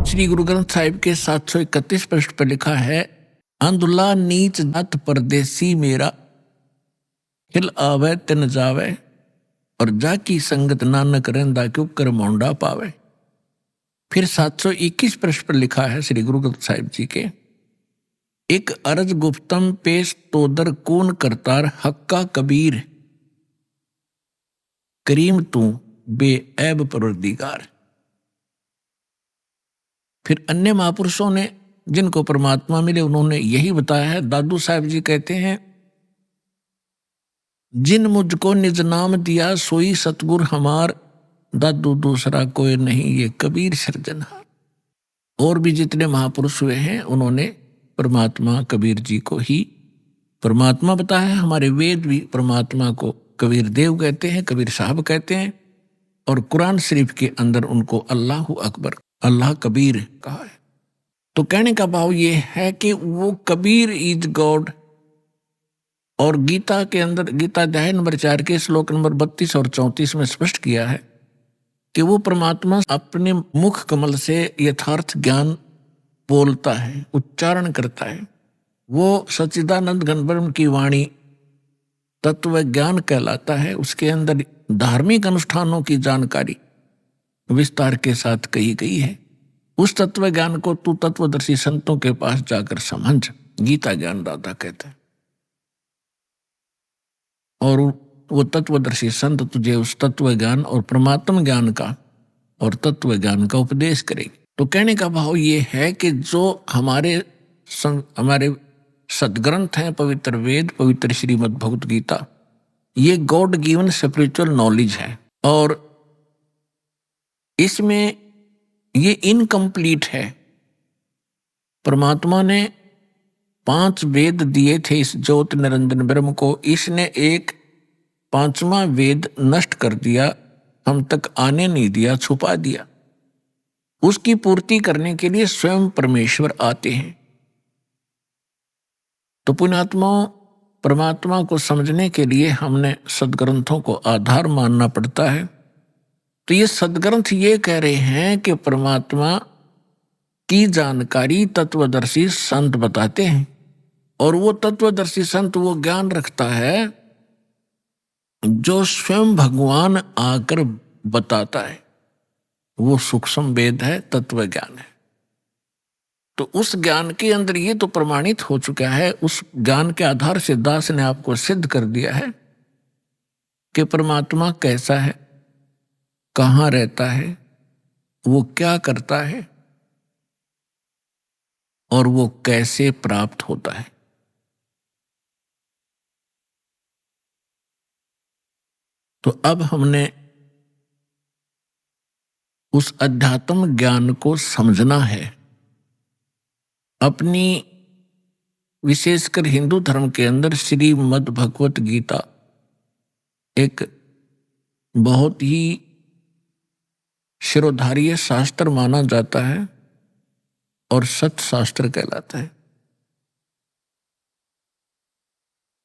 श्री गुरु ग्रंथ साहिब के 731 पृष्ठ पर लिखा है, अंधुला नीच जात परदेसी मेरा, हिल आवे तिन जावे, और जाकी संगत नानक रहंदा क्यों कर मोंडा पावे। फिर 721 पृष्ठ पर लिखा है श्री गुरु ग्रंथ साहिब जी के, एक अरज गुप्तम पेश तोदर कून करतार हक्का कबीर, करीम तू बेऐब परवरदिगार। फिर अन्य महापुरुषों ने जिनको परमात्मा मिले उन्होंने यही बताया है। दादू साहब जी कहते हैं, जिन मुझको निज नाम दिया सोई सतगुर हमार, दादू दूसरा कोई नहीं ये कबीर सृजनहार। और भी जितने महापुरुष हुए हैं उन्होंने परमात्मा कबीर जी को ही परमात्मा बताया। हमारे वेद भी परमात्मा को कबीर देव कहते हैं, कबीर साहब कहते हैं, और कुरान शरीफ के अंदर उनको अल्लाह अकबर, अल्लाह कबीर कहा है। तो कहने का भाव ये है कि वो कबीर इज गॉड। और गीता के अंदर, गीता अध्याय नंबर 4 के श्लोक नंबर 32 और 34 में स्पष्ट किया है कि वो परमात्मा अपने मुख कमल से यथार्थ ज्ञान बोलता है, उच्चारण करता है। वो सच्चिदानंद घन ब्रह्म की वाणी तत्व ज्ञान कहलाता है। उसके अंदर धार्मिक अनुष्ठानों की जानकारी विस्तार के साथ कही गई है। उस तत्व ज्ञान को तू तत्वदर्शी संतों के पास जाकर समझ, गीता ज्ञान दाता कहते हैं। और वो तत्वदर्शी संत तुझे उस तत्व ज्ञान और परमात्म ज्ञान का और तत्व ज्ञान का उपदेश करेगी। तो कहने का भाव ये है कि जो हमारे सदग्रंथ हैं, पवित्र वेद, पवित्र श्रीमद् भगवत गीता, ये गॉड गिवन स्पिरिचुअल नॉलेज है। और इसमें ये इनकम्प्लीट है। परमात्मा ने 5 वेद दिए थे इस ज्योत निरंजन ब्रह्म को, इसने एक 5वां वेद नष्ट कर दिया, हम तक आने नहीं दिया, छुपा दिया। उसकी पूर्ति करने के लिए स्वयं परमेश्वर आते हैं। तो पुण्यात्माओं, परमात्मा को समझने के लिए हमने सदग्रंथों को आधार मानना पड़ता है। तो ये सदग्रंथ ये कह रहे हैं कि परमात्मा की जानकारी तत्वदर्शी संत बताते हैं, और वो तत्वदर्शी संत वो ज्ञान रखता है जो स्वयं भगवान आकर बताता है। वो सूक्ष्म वेद है, तत्व ज्ञान है। तो उस ज्ञान के अंदर ये तो प्रमाणित हो चुका है, उस ज्ञान के आधार से दास ने आपको सिद्ध कर दिया है कि परमात्मा कैसा है, कहाँ रहता है, वो क्या करता है, और वो कैसे प्राप्त होता है। तो अब हमने उस अध्यात्म ज्ञान को समझना है। अपनी विशेषकर हिंदू धर्म के अंदर श्रीमद् भगवत गीता एक बहुत ही शिरोधार्य शास्त्र माना जाता है और सत शास्त्र कहलाता है।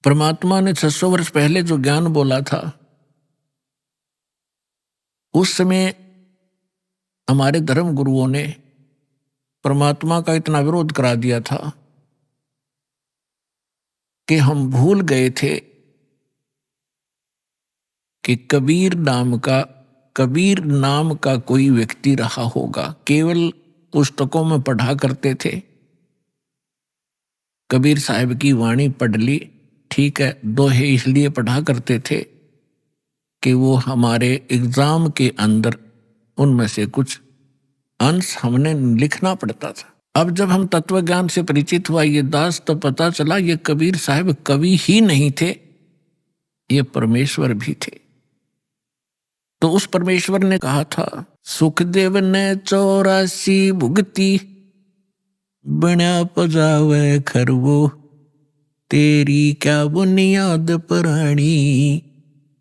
परमात्मा ने 600 वर्ष पहले जो ज्ञान बोला था, उस समय हमारे धर्म गुरुओं ने परमात्मा का इतना विरोध करा दिया था कि हम भूल गए थे कि कबीर नाम का कोई व्यक्ति रहा होगा। केवल पुस्तकों में पढ़ा करते थे, कबीर साहब की वाणी पढ़ ली, ठीक है, दोहे इसलिए पढ़ा करते थे कि वो हमारे एग्जाम के अंदर उनमें से कुछ अंश हमने लिखना पड़ता था। अब जब हम तत्व ज्ञान से परिचित हुआ ये दास, तो पता चला ये कबीर साहब कवि ही नहीं थे, ये परमेश्वर भी थे। तो उस परमेश्वर ने कहा था, सुखदेव ने 84 भुगती, बना पजावे खरवो, तेरी क्या बुनियाद पुरानी,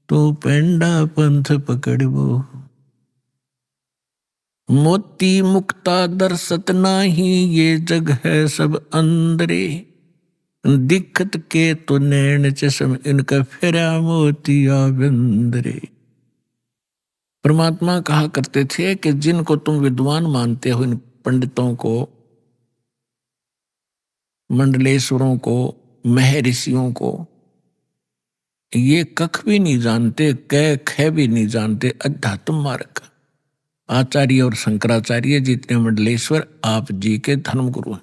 तो पेंडा पंथ पकड़वो। मोती मुक्ता दर्शत नाही, ये जग है सब अंदरे, दिक्कत के तो नैन चश्म, इनका फेरा मोतिया बंदरे। परमात्मा कहा करते थे कि जिनको तुम विद्वान मानते हो, इन पंडितों को, मंडलेश्वरों को, महर्षियों को ये कख भी नहीं जानते, क ख भी नहीं जानते। अध्यात्म मार्ग आचार्य और शंकराचार्य जितने मंडलेश्वर आप जी के धर्मगुरु हैं।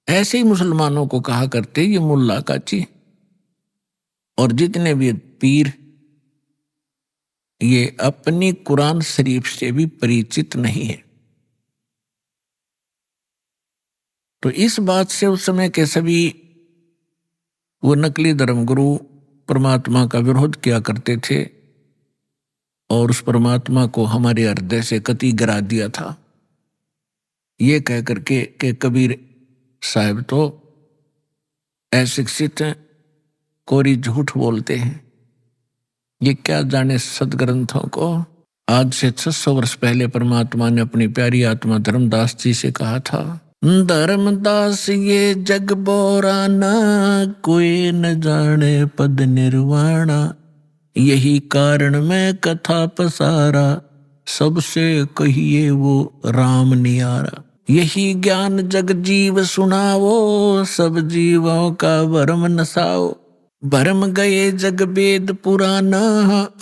ऐसे ही मुसलमानों को कहा करते ये मुल्ला काची। और जितने भी पीर ये अपनी कुरान शरीफ से भी परिचित नहीं है। तो इस बात से उस समय के सभी वो नकली धर्मगुरु परमात्मा का विरोध किया करते थे और उस परमात्मा को हमारे हृदय से कति गिरा दिया था, ये कह करके कि कबीर साहब तो अशिक्षित हैं, कोरी झूठ बोलते हैं, ये क्या जाने सदग्रंथों को। आज से 600 वर्ष पहले परमात्मा ने अपनी प्यारी आत्मा धर्मदास जी से कहा था, धर्मदास ये जग बोराना, कोई न जाने पद निर्वाणा, यही कारण मैं कथा पसारा, सबसे कहिए वो राम नियारा। यही ज्ञान जग जीव सुनावो, सब जीवों का भरम नसाओ, भरम गए जग वेद पुराना,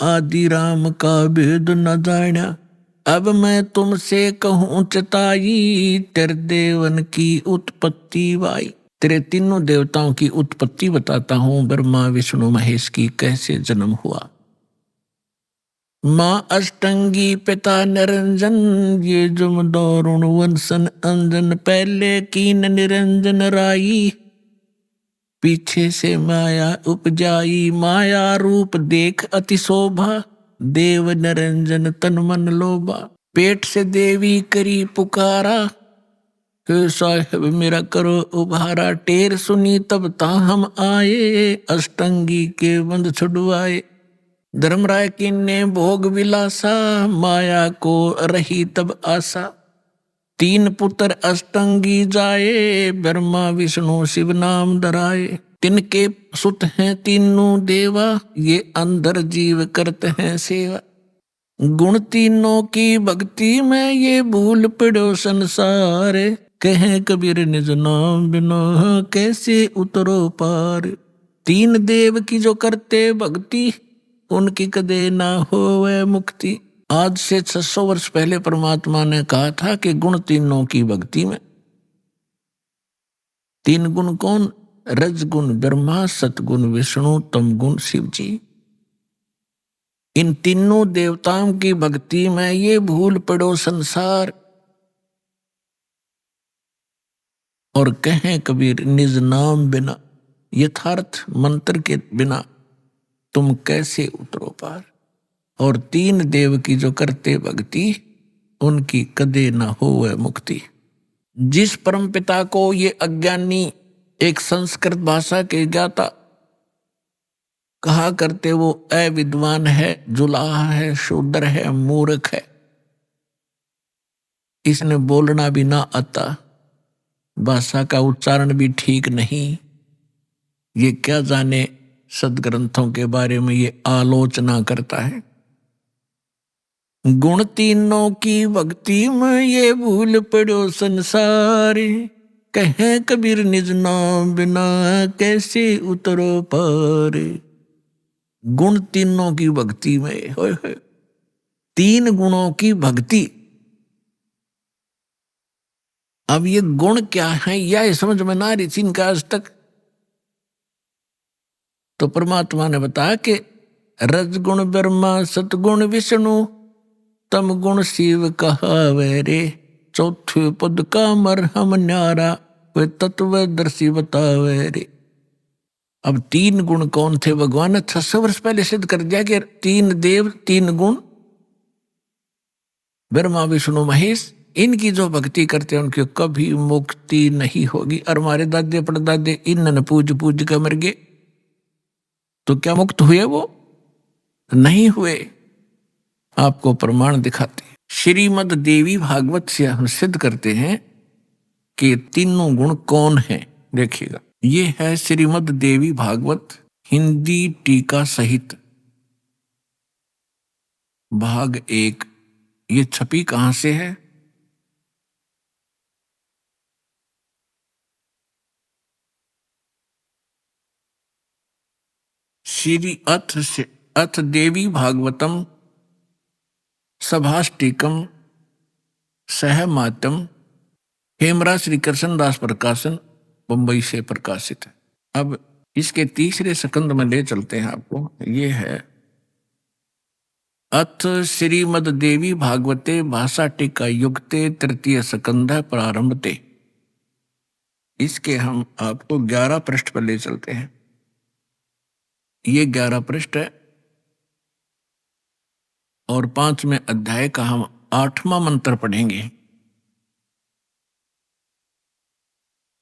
आदि राम का वेद न जाना। अब मैं तुमसे कहूँ चताई, तेरे देवन की उत्पत्ति वाई। तेरे तीनों देवताओं की उत्पत्ति बताता हूँ, ब्रह्मा विष्णु महेश की कैसे जन्म हुआ। माँ अष्टंगी पिता निरंजन, ये जुम दारुण वंशन अंजन, पहले कीन निरंजन राई, पीछे से माया उपजाई। माया रूप देख अति शोभा, देव निरंजन तन मन लोभा। पेट से देवी करी पुकारा, हे साहेब मेरा करो उभारा। टेर सुनी तब ता हम आए, अष्टंगी के बंद छुड़वाए। धर्मराय की ने भोग विलासा, माया को रही तब आशा। तीन पुत्र अष्टंगी जाए, ब्रह्मा विष्णु शिव नाम धराए। तिनके सुत हैं तीनों देवा, ये अंदर जीव करते हैं सेवा। गुण तीनों की भक्ति में ये भूल पड़ो संसार, कहें कबीर निज नाम बिना कैसे उतरो पार। तीन देव की जो करते भक्ति, उनकी कदे ना होवे मुक्ति। आज से 600 वर्ष पहले परमात्मा ने कहा था कि गुण तीनों की भक्ति में। तीन गुण कौन? रजगुण ब्रह्मा, सतगुण विष्णु, तम गुण शिव जी। इन तीनों देवताओं की भक्ति में ये भूल पड़ो संसार। और कहें कबीर निज नाम बिना, यथार्थ मंत्र के बिना तुम कैसे उतरो पार। और तीन देव की जो करते भक्ति, उनकी कदे न होवे मुक्ति। जिस परम पिता को ये अज्ञानी, एक संस्कृत भाषा के ज्ञाता कहा करते, वो अविद्वान है, जुलाहा है, शूद्र है, मूर्ख है, इसने बोलना भी ना आता, भाषा का उच्चारण भी ठीक नहीं, ये क्या जाने सदग्रंथों के बारे में ये आलोचना करता है। गुण तीनों की भक्ति में ये भूल पड़ो संसार, कहें कबीर निज नाम बिना कैसे उतरो पार। गुण तीनों की भक्ति में, होय होय, तीन गुणों की भक्ति। अब ये गुण क्या है यह समझ में ना रही थी इनका आज तक। तो परमात्मा ने बताया कि रजगुण ब्रह्मा, सतगुण विष्णु, तम गुण शिव कहावे रे। चौथे पद का मरहम न्यारा, वे तत्वदर्शी बतावे रे। अब तीन गुण कौन थे? भगवान ने 600 वर्ष पहले सिद्ध कर दिया कि तीन देव, तीन गुण, ब्रह्मा विष्णु महेश, इनकी जो भक्ति करते हैं उनकी कभी मुक्ति नहीं होगी। और हमारे दादे परदादे इन्होंने पूज पूज कर मर गए, तो क्या मुक्त हुए? वो नहीं हुए। आपको प्रमाण दिखाते हैं। श्रीमद् देवी भागवत से हम सिद्ध करते हैं कि तीनों गुण कौन है। देखिएगा, ये है श्रीमद् देवी भागवत हिंदी टीका सहित भाग 1। ये छपी कहां से है? श्री अथ देवी भागवतम सभाष्टिकम सहमातम, हेमराज श्री कृष्णदास प्रकाशन, मुंबई से प्रकाशित है। अब इसके तीसरे स्कंद में ले चलते हैं आपको। ये है अथ श्रीमद देवी भागवते भाषा टीका युक्ते तृतीय स्कंध प्रारंभते। इसके हम आपको 11 पृष्ठ पर ले चलते हैं। ये 11 पृष्ठ है और 5वें अध्याय का हम 8वां मंत्र पढ़ेंगे।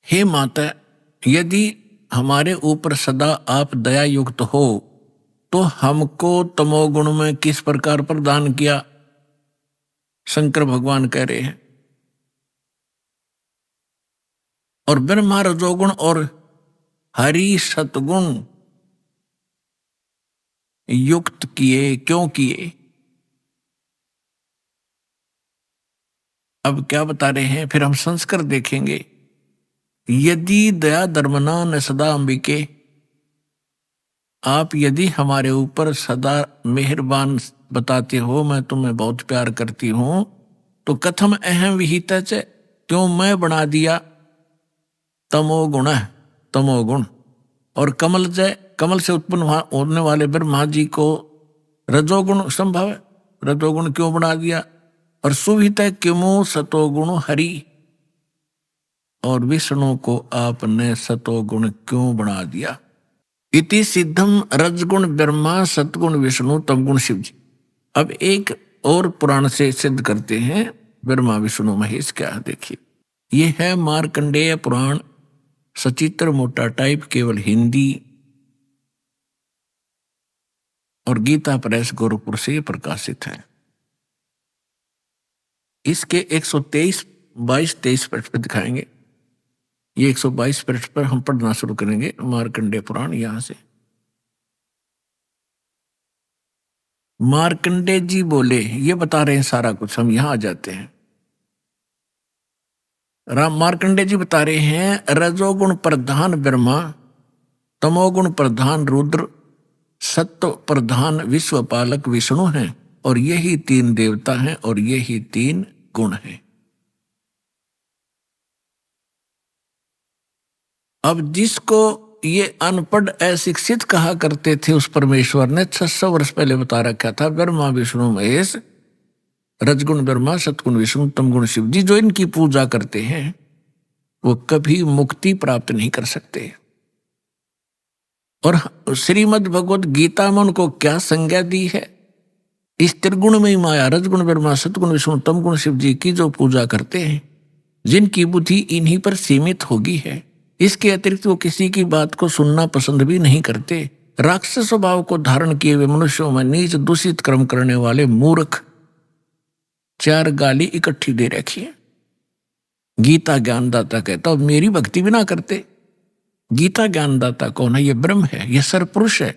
हे माता, यदि हमारे ऊपर सदा आप दया युक्त हो तो हमको तमोगुण में किस प्रकार प्रदान किया। शंकर भगवान कह रहे हैं। और ब्रह्मा रजोगुण और हरि सतगुण युक्त किए, क्यों किए। अब क्या बता रहे हैं, फिर हम संस्कार देखेंगे। यदि दया धर्मना न सदा अंबिके, आप यदि हमारे ऊपर सदा मेहरबान बताते हो, मैं तुम्हें बहुत प्यार करती हूं, तो कथम अहम विहित, क्यों मैं बना दिया तमोगुण, तमोगुण। और कमल से उत्पन्न होने वाले ब्रह्मा जी को रजोगुण संभव है, रजोगुण क्यों बना दिया। और सुविहित किमु सतोगुण हरि, और विष्णु को आपने सतोगुण क्यों बना दिया। इति सिद्धम रजगुण ब्रह्मा सतगुण विष्णु तमगुण शिव जी। अब एक और पुराण से सिद्ध करते हैं ब्रह्मा विष्णु महेश क्या है। देखिए, ये है मार्कंडेय पुराण, सचित्र मोटा टाइप, केवल हिंदी, और गीता प्रेस गोरखपुर से प्रकाशित है। इसके 123, 22, 23 पृष्ठ पर दिखाएंगे। ये 122 पृष्ठ पर हम पढ़ना शुरू करेंगे मार्कंडेय पुराण। यहां से मार्कंडेय जी बोले, ये बता रहे हैं सारा कुछ। हम यहां आ जाते हैं। राम मार्कंडेय जी बता रहे हैं, रजोगुण प्रधान ब्रह्मा, तमोगुण प्रधान रुद्र, सत्व प्रधान विश्वपालक विष्णु हैं, और यही 3 देवता हैं और यही 3 गुण हैं। अब जिसको ये अनपढ़ अशिक्षित कहा करते थे, उस परमेश्वर ने 600 वर्ष पहले बता रखा था, ब्रह्मा विष्णु महेश, रजगुण ब्रह्मा सतगुण विष्णु तमगुण शिव जी, जो इनकी पूजा करते हैं वो कभी मुक्ति प्राप्त नहीं कर सकते। और श्रीमद् भगवत गीता में उनको क्या संज्ञा दी है। इस त्रिगुण में ही माया, रजगुण ब्रह्मा सतगुण विष्णु तमगुण शिव जी की जो पूजा करते हैं, जिनकी बुद्धि इन्हीं पर सीमित होगी है, इसके अतिरिक्त वो किसी की बात को सुनना पसंद भी नहीं करते। राक्षस स्वभाव को धारण किए हुए मनुष्यों में नीच दूषित कर्म करने वाले मूर्ख, 4 गाली इकट्ठी दे रखी है। गीता ज्ञानदाता कहता और मेरी भक्ति भी ना करते। गीता ज्ञानदाता कौन है? ये ब्रह्म है, ये सरपुरुष है,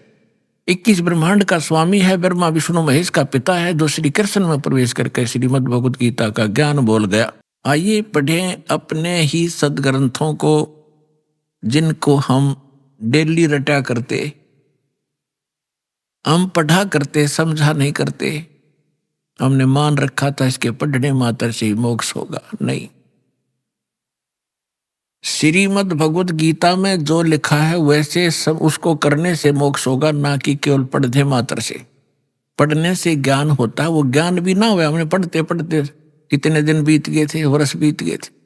21 ब्रह्मांड का स्वामी है, ब्रह्मा विष्णु महेश का पिता है, जो श्री कृष्ण में प्रवेश करके श्रीमद् भगवत गीता का ज्ञान बोल गया। आइए पढ़ें अपने ही सदग्रंथों को, जिनको हम डेली रटा करते, हम पढ़ा करते, समझा नहीं करते। हमने मान रखा था इसके पढ़ने मात्र से ही मोक्ष होगा। नहीं, श्रीमद् भगवत गीता में जो लिखा है वैसे सब उसको करने से मोक्ष होगा, ना कि केवल पढ़ने मात्र से। पढ़ने से ज्ञान होता है, वो ज्ञान भी ना हुआ। हमने पढ़ते पढ़ते कितने दिन बीत गए थे, वर्ष बीत गए थे।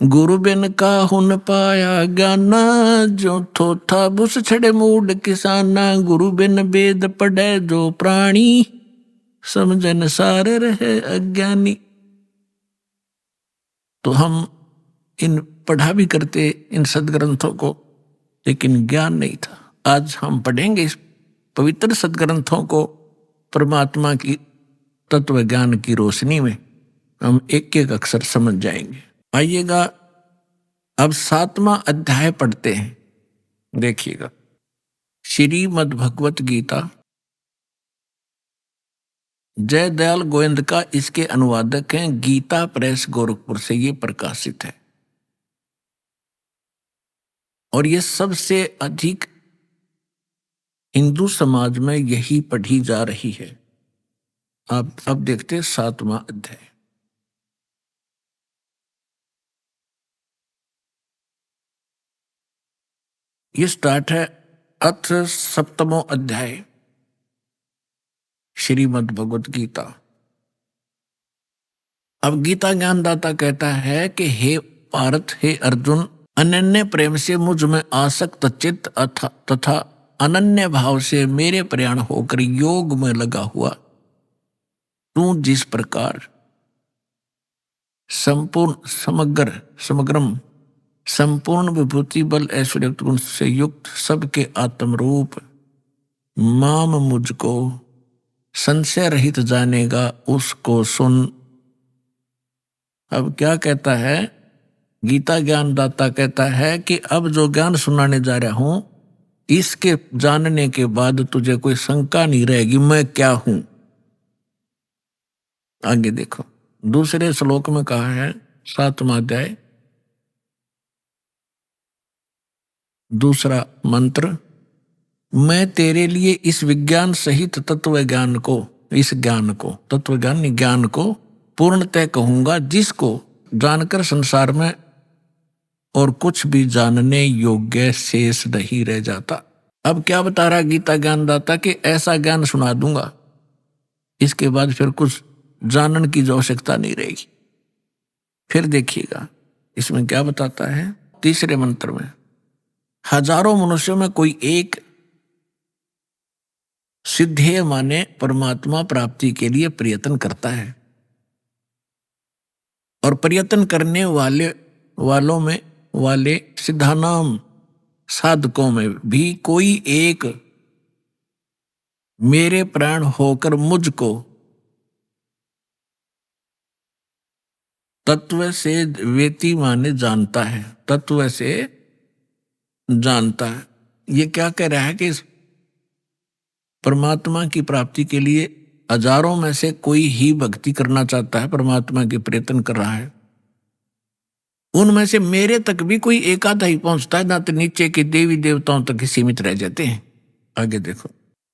गुरु बिन का हुन पाया ज्ञाना, जो थोथा बुस छड़े मूड किसाना। गुरु बिन वेद पढ़े जो प्राणी, समझन सारे रहे अज्ञानी। तो हम इन पढ़ा भी करते इन सदग्रंथों को, लेकिन ज्ञान नहीं था। आज हम पढ़ेंगे इस पवित्र सदग्रंथों को परमात्मा की तत्व ज्ञान की रोशनी में, हम एक एक अक्षर समझ जाएंगे। आइएगा, अब 7वां अध्याय पढ़ते हैं। देखिएगा, श्रीमद् भगवत गीता, जय दयाल गोविंद का इसके अनुवादक हैं, गीता प्रेस गोरखपुर से ये प्रकाशित है। और ये सबसे अधिक हिंदू समाज में यही पढ़ी जा रही है। आप अब देखते हैं 7वां अध्याय। ये स्टार्ट है अथ 7वां अध्याय श्रीमद् भगवत गीता। अब गीता ज्ञानदाता कहता है कि हे पार्थ, हे अर्जुन, अनन्य प्रेम से मुझ में आसक्त चित्त तथा अनन्य भाव से मेरे प्रयाण होकर योग में लगा हुआ तू जिस प्रकार समग्रम संपूर्ण विभूति बल ऐश्वर्य गुण से युक्त सबके आत्मरूप माम मुझको संशय रहित जानेगा, उसको सुन। अब क्या कहता है गीता ज्ञानदाता? कहता है कि अब जो ज्ञान सुनाने जा रहा हूं, इसके जानने के बाद तुझे कोई शंका नहीं रहेगी मैं क्या हूं। आगे देखो, दूसरे श्लोक में कहा है 7वां अध्याय दूसरा मंत्र, मैं तेरे लिए इस विज्ञान सहित तत्व ज्ञान को, इस ज्ञान को, तत्व ज्ञान ज्ञान को पूर्णतः कहूंगा, जिसको जानकर संसार में और कुछ भी जानने योग्य शेष नहीं रह जाता। अब क्या बता रहा गीता ज्ञानदाता कि ऐसा ज्ञान सुना दूंगा, इसके बाद फिर कुछ जानने की आवश्यकता नहीं रहेगी। फिर देखिएगा इसमें क्या बताता है तीसरे मंत्र में, हजारों मनुष्यों में कोई एक सिद्धेय माने परमात्मा प्राप्ति के लिए प्रयत्न करता है, और प्रयत्न करने वालों में वाले सिद्धानाम साधकों में भी कोई एक मेरे प्राण होकर मुझको तत्व से वेति माने जानता है, तत्व से जानता है। ये क्या कह रहा है कि परमात्मा की प्राप्ति के लिए हजारों में से कोई ही भक्ति करना चाहता है, परमात्मा के प्रयत्न कर रहा है, उनमें से मेरे तक भी कोई एक आधा ही पहुंचता है, ना तो नीचे के देवी देवताओं तक ही सीमित रह जाते हैं। आगे देखो,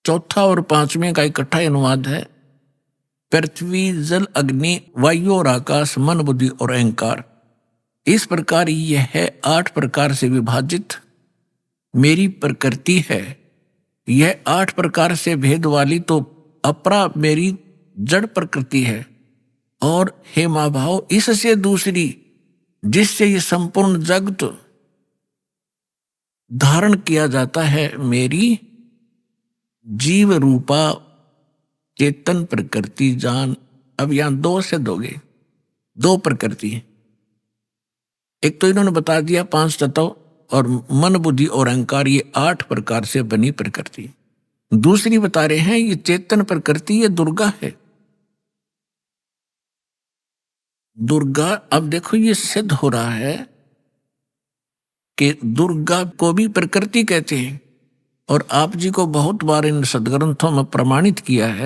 चौथा और 5वें का इकट्ठा अनुवाद है, पृथ्वी जल अग्नि वायु और आकाश मन बुद्धि और अहंकार, इस प्रकार यह 8 प्रकार से विभाजित मेरी प्रकृति है। यह 8 प्रकार से भेद वाली तो अपरा मेरी जड़ प्रकृति है, और हे महाभाव, इससे दूसरी जिससे ये संपूर्ण जगत धारण किया जाता है, मेरी जीव रूपा चेतन प्रकृति जान। अब यहां 2 से दोगे, 2 प्रकृति है। एक तो इन्होंने बता दिया 5 तत्व और मन बुद्धि और अहंकार, ये 8 प्रकार से बनी प्रकृति। दूसरी बता रहे हैं ये चेतन प्रकृति, ये दुर्गा है, दुर्गा। अब देखो ये सिद्ध हो रहा है कि दुर्गा को भी प्रकृति कहते हैं, और आप जी को बहुत बार इन सदग्रंथों में प्रमाणित किया है